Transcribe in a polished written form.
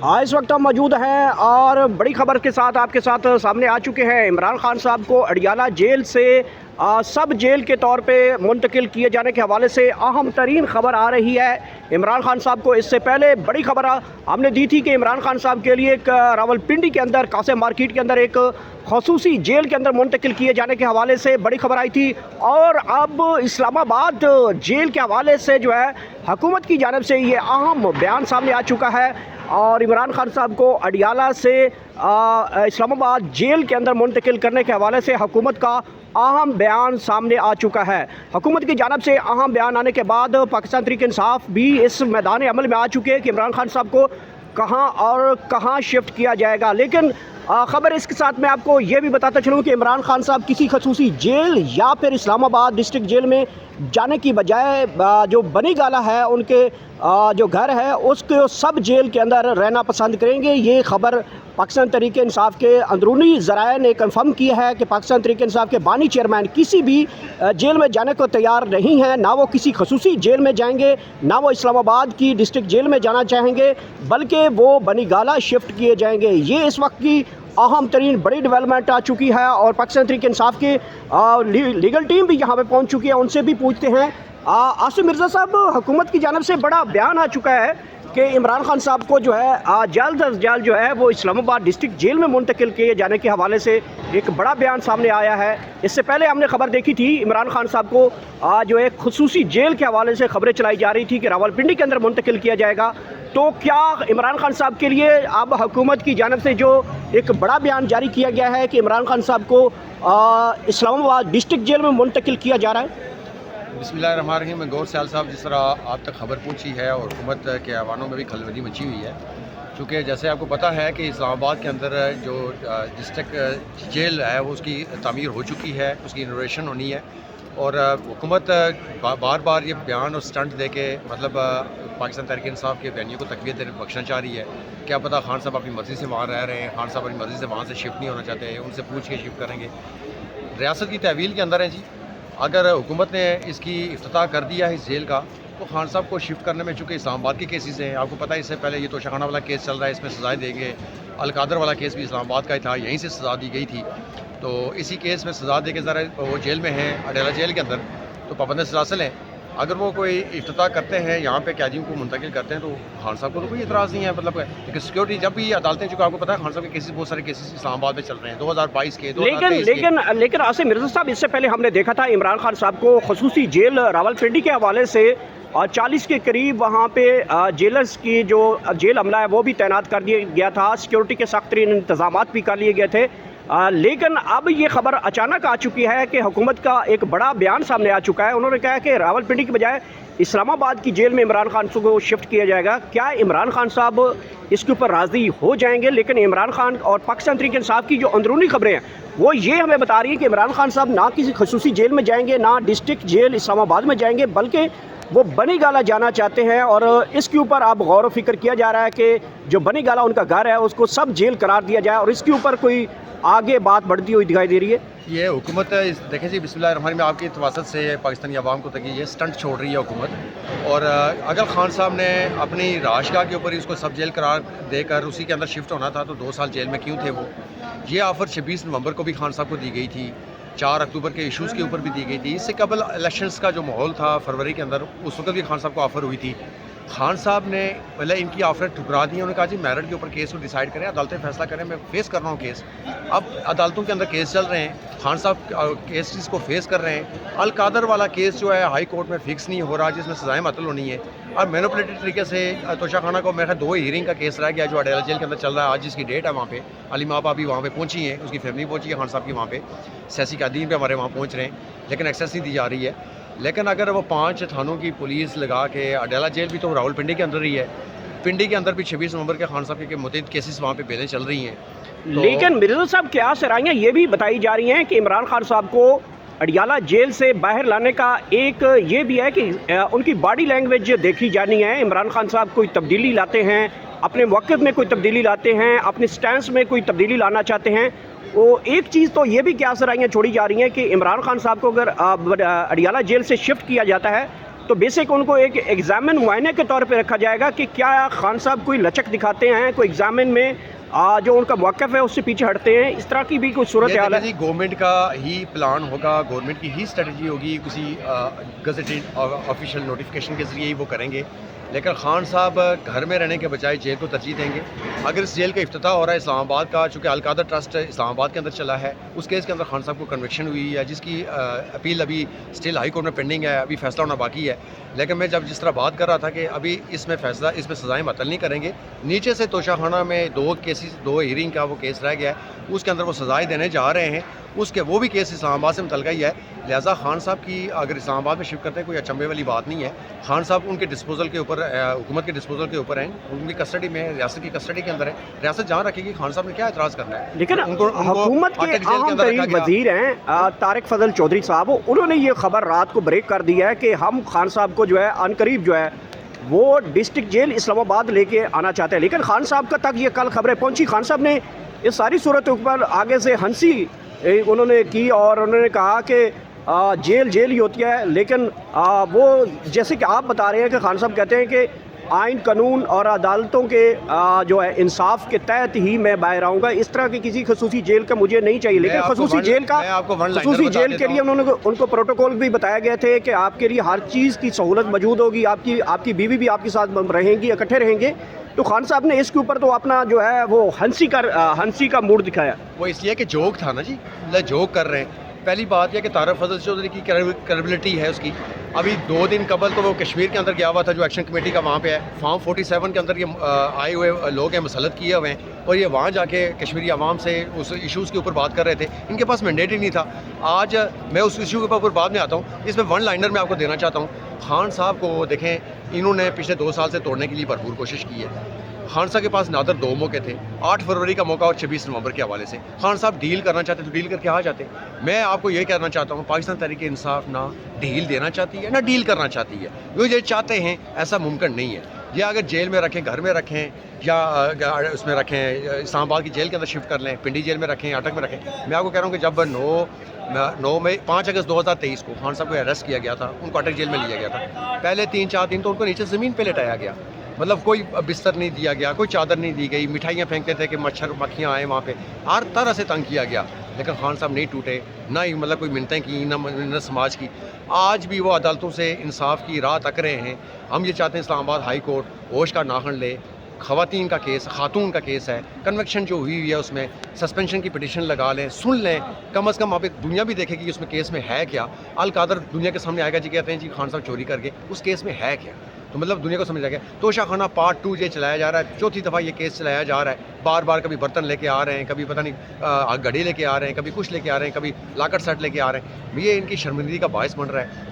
हाँ, इस वक्त हम मौजूद हैं और बड़ी खबर के साथ आपके साथ सामने आ चुके हैं। इमरान खान साहब को अडियाला जेल से सब जेल के तौर पे मुंतकिल किए जाने के हवाले से अहम तरीन खबर आ रही है। इमरान खान साहब को इससे पहले बड़ी खबर हमने दी थी कि इमरान खान साहब के लिए एक रावलपिंडी के अंदर कासिम मार्केट के अंदर एक खसूसी जेल के अंदर मुंतकिल किए जाने के हवाले से बड़ी खबर आई थी। और अब इस्लामाबाद जेल के हवाले से जो है हुकूमत की जानिब से ये अहम बयान सामने आ चुका है और इमरान खान साहब को अडियाला से इस्लामाबाद जेल के अंदर मुंतकिल करने के हवाले से हुकूमत का अहम बयान सामने आ चुका है। हुकूमत की जानिब से अहम बयान आने के बाद पाकिस्तान तहरीक इंसाफ भी इस मैदान अमल में आ चुके हैं कि इमरान खान साहब को कहां और कहां शिफ्ट किया जाएगा। लेकिन ख़बर इसके साथ मैं आपको ये भी बताता चलूँ कि इमरान खान साहब किसी खसूसी जेल या फिर इस्लामाबाद डिस्ट्रिक्ट जेल में जाने की बजाय जो बनी गाला है उनके जो घर है उसके सब जेल के अंदर रहना पसंद करेंगे। ये खबर पाकिस्तान तहरीक इंसाफ के अंदरूनी ज़राए ने कंफर्म किया है कि पाकिस्तान तहरीक इंसाफ के बानी चेयरमैन किसी भी जेल में जाने को तैयार नहीं हैं। ना वो किसी खसूसी जेल में जाएंगे, ना वो इस्लामाबाद की डिस्ट्रिक्ट जेल में जाना चाहेंगे, बल्कि वो बनी गाला शिफ्ट किए जाएंगे। ये इस वक्त की अहम तरीन बड़ी डेवलपमेंट आ चुकी है और पाकिस्तान तहरीक इंसाफ की लीगल टीम भी यहाँ पे पहुँच चुकी है। उनसे भी पूछते हैं। आसिम मिर्ज़ा साहब, हुकूमत की जानिब से बड़ा बयान आ चुका है कि इमरान खान साहब को जो है जल्द अज जल्द जो है वो इस्लामाबाद डिस्ट्रिक्ट जेल में मुंतकिल किए जाने के हवाले से एक बड़ा बयान सामने आया है। इससे पहले हमने खबर देखी थी इमरान खान साहब को जो है खुसूसी जेल के हवाले से खबरें चलाई जा रही थी कि रावलपिंडी के अंदर मुंतकिल किया जाएगा। तो क्या इमरान खान साहब के लिए अब हुकूमत की जानिब से जो एक बड़ा बयान जारी किया गया है कि इमरान खान साहब को इस्लामाबाद डिस्ट्रिक्ट जेल में मुंतकिल किया जा रहा है? बिस्मिल्लाहिर्रहमानिर्रहीम। मैं गौर सयाल साहब, जिस तरह आप तक खबर पहुंची है और हुकूमत के ऐवानों में भी खलबली मची हुई है, क्योंकि जैसे आपको पता है कि इस्लामाबाद के अंदर जो डिस्ट्रिक्ट जेल है वो उसकी तामीर हो चुकी है, उसकी इनोवेशन होनी है और हुकूमत बार बार ये बयान और स्टंट दे के मतलब पाकिस्तान तहरीक इंसाफ के बयानियों को तकवीत बख्शना चाह रही है। क्या पता खान साहब अपनी मर्ज़ी से वहाँ रह रहे हैं, खान साहब अपनी मर्ज़ी से वहाँ से शिफ्ट नहीं होना चाहते, उनसे पूछ के शिफ्ट करेंगे। रियासत की तहवील के अंदर है जी। अगर हुकूमत ने इसकी इफ्तिताह कर दिया है इस जेल का, तो खान साहब को शिफ्ट करने में, चूँकि इस्लामाबाद के केसेस हैं, आपको पता है इससे पहले ये तोशाखाना वाला केस चल रहा है, इसमें सज़ाएँ देंगे। अलकादर वाला केस भी इस्लामाबाद का ही था, यहीं से सज़ा दी गई थी। तो इसी केस में सज़ा दे के ज़रा वो जेल में हैं अडियाला जेल के अंदर, तो पाबंद सलासिल हैं। अगर वो कोई इफ्तिताह करते हैं, यहाँ पे कैदियों को मुंतकिल करते हैं, तो खान साहब को तो कोई एतराज़ नहीं है। मतलब लेकिन सिक्योरिटी जब भी अदालतें, चूँकि आपको पता है खान साहब के केसेस, बहुत सारे केसेस इस्लामाबाद में चल रहे हैं 2022 के, लेकिन आसिम मिर्ज़ा साहब, इससे पहले हमने देखा था इमरान खान साहब को खसूसी जेल रावलपिंडी के हवाले से 40 के करीब वहाँ पे जेलर्स की जो जेल अमला है वो भी तैनात कर दिया गया था। सिक्योरिटी के सख्त तरीन इंतजाम भी कर लिए गए थे। लेकिन अब ये खबर अचानक आ चुकी है कि हुकूमत का एक बड़ा बयान सामने आ चुका है। उन्होंने कहा कि रावलपिंडी की बजाय इस्लामाबाद की जेल में इमरान खान को शिफ्ट किया जाएगा। क्या इमरान खान साहब इसके ऊपर राज़ी हो जाएंगे? लेकिन इमरान खान और पाकिस्तान तहरीक इंसाफ की जो अंदरूनी खबरें हैं वो ये हमें बता रही हैं कि इमरान खान साहब ना किसी खसूसी जेल में जाएंगे, ना डिस्ट्रिक्ट जेल इस्लामाबाद में जाएंगे, बल्कि वो बनी गाला जाना चाहते हैं। और इसके ऊपर अब गौर व फिक्र किया जा रहा है कि जो बनी गाला उनका घर है उसको सब जेल करार दिया जाए और इसके ऊपर कोई आगे बात बढ़ती हुई दिखाई दे रही है। ये हुकूमत देखें जी, बिस्मिल्लाहिर्रहमानिर्रहीम में आपकी तवासत से पाकिस्तानी अवाम को तक ये स्टंट छोड़ रही है हुकूमत। और अगर खान साहब ने अपनी राशगाह के ऊपर इसको सब जेल करार देकर उसी के अंदर शिफ्ट होना था, तो 2 साल जेल में क्यों थे वो? ये ऑफ़र 26 नवंबर को भी खान साहब को दी गई थी, 4 अक्टूबर के इशूज़ के ऊपर भी दी गई थी। इससे कबल इलेक्शंस का जो माहौल था फरवरी के अंदर, उस वक्त भी खान साहब को ऑफ़र हुई थी। खान साहब ने पहले इनकी ऑफर ठुकरा दी। उन्होंने कहा जी मेरिट के ऊपर केस को डिसाइड करें, अदालतें फैसला करें, मैं फेस कर रहा हूँ केस। अब अदालतों के अंदर केस चल रहे हैं, खान साहब केसेस को फेस कर रहे हैं। अलकादर वाला केस जो है हाई कोर्ट में फिक्स नहीं हो रहा, जिसमें सजाएं मतल होनी है। और मैनिपुलेटेड तरीके से तोशाखाना को मेरे 2 हियरिंग का केस रह गया जो अडियाला जेल के अंदर चल रहा है। आज जिसकी डेट है वहाँ पे अलीमा आपा भी वहाँ पे पहुँची हैं, उसकी फैमिली पहुँची है खान साहब की वहाँ पे, सियासी कैदीन भी हमारे वहाँ पहुँच रहे हैं, लेकिन एक्सेस नहीं दी जा रही है। लेकिन अगर वो 5 थानों की पुलिस लगा के, अडियाला जेल भी तो रावलपिंडी के अंदर ही है, पिंडी के अंदर भी 26 नवंबर के खान साहब के मुतअद्दिद केसेस वहाँ पे बेलें चल रही हैं। लेकिन मिर्ज़ा साहब, क्या सराहियाँ ये भी बताई जा रही हैं कि इमरान खान साहब को अडियाला जेल से बाहर लाने का एक ये भी है कि उनकी बॉडी लैंग्वेज देखी जानी है। इमरान खान साहब कोई तब्दीली लाते हैं, अपने मौक़िफ़ में कोई तब्दीली लाते हैं, अपने स्टैंस में कोई तब्दीली लाना चाहते हैं। वो एक चीज़ तो ये भी क्या सराहियाँ छोड़ी जा रही हैं कि इमरान खान साहब को अगर अडियाला जेल से शिफ्ट किया जाता है तो बेसिक उनको एक एग्जामिन मुआयने के तौर पे रखा जाएगा कि क्या खान साहब कोई लचक दिखाते हैं, कोई एग्जामिन में जो उनका मौक़िफ़ है उससे पीछे हटते हैं, इस तरह की भी कुछ सूरत हाल है। जी गवर्नमेंट का ही प्लान होगा, गवर्नमेंट की ही स्ट्रेटजी होगी, किसी गज़ेटेड ऑफिशियल नोटिफिकेशन के ज़रिए ही वो करेंगे। लेकिन खान साहब घर में रहने के बजाय जेल को तरजीह देंगे। अगर इस जेल का इफ्तिताह हो रहा है इस्लामाबाद का, चूँकि अलकादर ट्रस्ट इस्लामाबाद के अंदर चला है, उस केस के अंदर खान साहब को कन्विक्शन हुई है, जिसकी अपील अभी स्टिल हाई कोर्ट में पेंडिंग है, अभी फैसला होना बाकी है। लेकिन मैं जब जिस तरह बात कर रहा था कि अभी इसमें सज़ाएँ मुअत्तल नहीं करेंगे, नीचे से तोशाखाना में 2 हीयरिंग का वो केस रह गया है, उसके अंदर वो सज़ाएँ देने जा रहे हैं। उसके वो भी केस इस्लामाबाद से मुतल्लिक़ ही है। लिहाजा खान साहब की अगर इस्लामाबाद में शिफ्ट करते हैं कोई अचंभे वाली बात नहीं है। खान साहब उनके डिस्पोजल के ऊपर, हुकूमत के डिस्पोजल के ऊपर हैं, उनकी कस्टडी में, रियासत की कस्टडी के अंदर है। रियासत जहाँ रखेगी, खान साहब ने क्या एतराज़ करना है। लेकिन उनको हुकूमत के अहम तरीन वज़ीर हैं तारिक फजल चौधरी साहब, उन्होंने ये खबर रात को ब्रेक कर दी है कि हम खान साहब को जो है अनकरीब जो है वो डिस्ट्रिक्ट जेल इस्लामाबाद लेके आना चाहते हैं। लेकिन खान साहब का तक ये कल खबरें पहुँची, खान साहब ने इस सारी सूरत पर आगे से हंसी उन्होंने की और उन्होंने कहा कि जेल ही होती है। लेकिन वो जैसे कि आप बता रहे हैं कि खान साहब कहते हैं कि आइन कानून और अदालतों के जो है इंसाफ के तहत ही मैं बाहर आऊँगा, इस तरह की किसी खसूसी जेल का मुझे नहीं चाहिए। लेकिन खसूसी जेल के लिए उनको प्रोटोकॉल भी बताया गए थे कि आपके लिए हर चीज़ की सहूलत मौजूद होगी, आपकी बीवी भी आपके साथ रहेंगी, इकट्ठे रहेंगे। तो खान साहब ने इसके ऊपर तो अपना जो है वो हंसी का मूड दिखाया। वो इसलिए कि जोक था ना जी, जोक कर रहे हैं। पहली बात यह कि तारिक फजल चौधरी की क्रेडिबिलिटी है उसकी। अभी 2 दिन कबल तो वो कश्मीर के अंदर गया हुआ था, जो एक्शन कमेटी का वहाँ पे है, फॉर्म 47 के अंदर ये आए हुए लोग हैं, मसलत किए हुए हैं, और ये वहाँ जाके कश्मीरी आवाम से उस इशूज़ के ऊपर बात कर रहे थे। इनके पास मैंडेट ही नहीं था। आज मैं उस इशू के ऊपर बाद में आता हूँ। इसमें वन लाइनर में आपको देना चाहता हूँ। खान साहब को देखें, इन्होंने पिछले 2 साल से तोड़ने के लिए भरपूर कोशिश की है। खान साहब के पास नादर 2 मौके थे, 8 फरवरी का मौका और 26 नवंबर के हवाले से। खान साहब डील करना चाहते तो डील करके आ जाते। मैं आपको ये कहना चाहता हूँ, पाकिस्तान तहरीक इंसाफ ना डील देना चाहती है ना डील करना चाहती है। वो ये चाहते हैं, ऐसा मुमकिन नहीं है। ये अगर जेल में रखें, घर में रखें, या उसमें रखें, इस्लामाबाद की जेल के अंदर शिफ्ट कर लें, पिंडी जेल में रखें, अटक में रखें। मैं आपको कह रहा हूँ कि जब 5 अगस्त 2023 को खान साहब को अरेस्ट किया गया था, उनको अटक जेल में लिया गया था। पहले 3-4 दिन तो उनको नीचे ज़मीन पे लेटाया गया, मतलब कोई बिस्तर नहीं दिया गया, कोई चादर नहीं दी गई, मिठाइयाँ फेंकते थे कि मच्छर मक्खियाँ आए वहाँ पे, हर तरह से तंग किया गया। लेकिन खान साहब नहीं टूटे, ना ही मतलब कोई मिन्नतें की, ना समाज की। आज भी वो अदालतों से इंसाफ की राह तक रहे हैं। हम ये चाहते हैं इस्लामाबाद हाई कोर्ट होश का नाखन ले। ख़वातीन का केस, खातून का केस है, कन्विक्शन जो हुई है उसमें सस्पेंशन की पिटीशन लगा लें, सुन लें, कम अज़ कम वहाँ पे दुनिया भी देखेगी कि उसमें केस में है क्या। अलकादर दुनिया के सामने आएगा जी, कहते हैं जी खान साहब चोरी कर गए, उस केस में है क्या, तो मतलब दुनिया को समझ आ गया। तोशाखाना पार्ट 2 ये चलाया जा रहा है, 4थी दफ़ा ये केस चलाया जा रहा है। बार बार कभी बर्तन लेके आ रहे हैं, कभी पता नहीं घड़ी लेके आ रहे हैं, कभी कुछ लेके आ रहे हैं, कभी लाकर सेट लेके आ रहे हैं। ये इनकी शर्मिंदगी का बायस बन रहा है।